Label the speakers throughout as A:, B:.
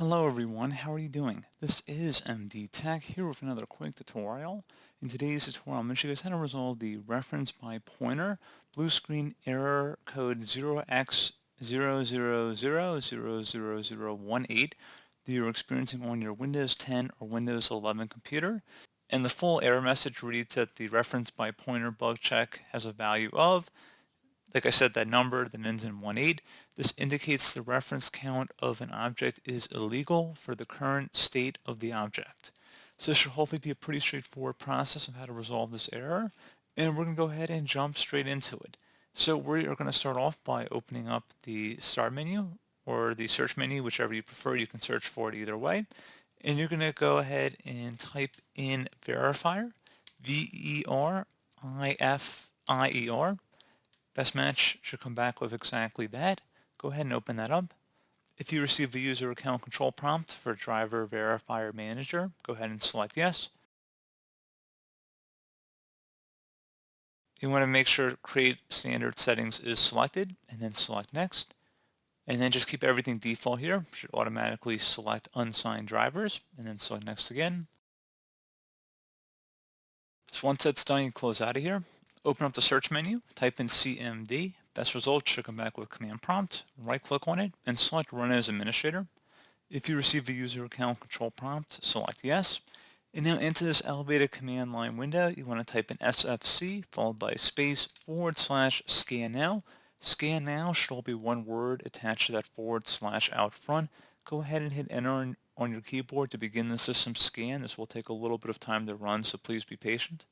A: Hello everyone, how are you doing? This is MD Tech here with another quick tutorial. In today's tutorial, I'm going to show you guys how to resolve the reference by pointer blue screen error code 0x00000018 that you're experiencing on your Windows 10 or Windows 11 computer. And the full error message reads that the reference by pointer bug check has a value of, like I said, that number that ends in 18. This indicates the reference count of an object is illegal for the current state of the object. So this should hopefully be a pretty straightforward process of how to resolve this error. And we're going to go ahead and jump straight into it. So we are going to start off by opening up the start menu or the search menu, whichever you prefer. You can search for it either way. And you're going to go ahead and type in verifier, verifier. Best match should come back with exactly that. Go ahead and open that up. If you receive a user account control prompt for driver verifier manager, go ahead and select yes. You want to make sure create standard settings is selected and then select next. And then just keep everything default here. Should automatically select unsigned drivers and then select next again. So once that's done, you close out of here. Open up the search menu, type in CMD. Best results should come back with command prompt. Right click on it and select run as administrator. If you receive the user account control prompt, select yes. And now into this elevated command line window, you want to type in SFC followed by space / scan now. Scan now should all be one word attached to that / out front. Go ahead and hit enter on your keyboard to begin the system scan. This will take a little bit of time to run, so please be patient.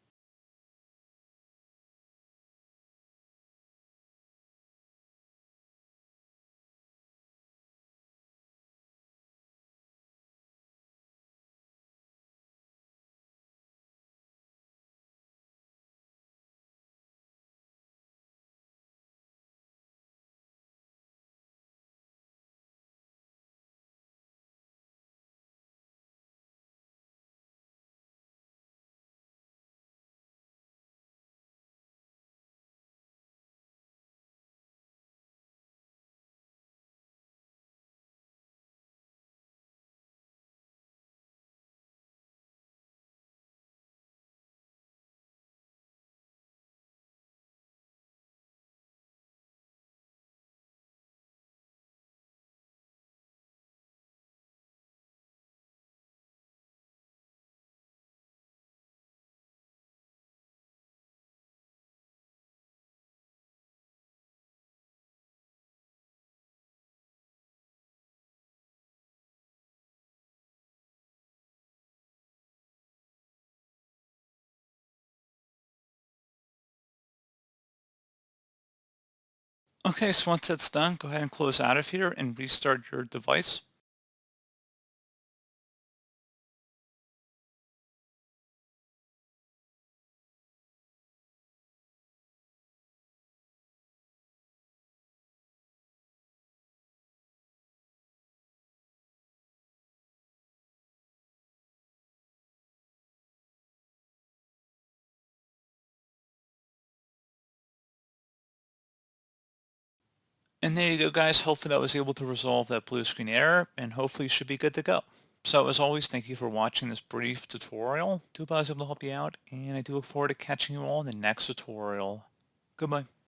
A: Okay, so once that's done, go ahead and close out of here and restart your device. And there you go, guys. Hopefully that was able to resolve that blue screen error, and hopefully you should be good to go. So as always, thank you for watching this brief tutorial. I hope I was able to help you out, and I do look forward to catching you all in the next tutorial. Goodbye.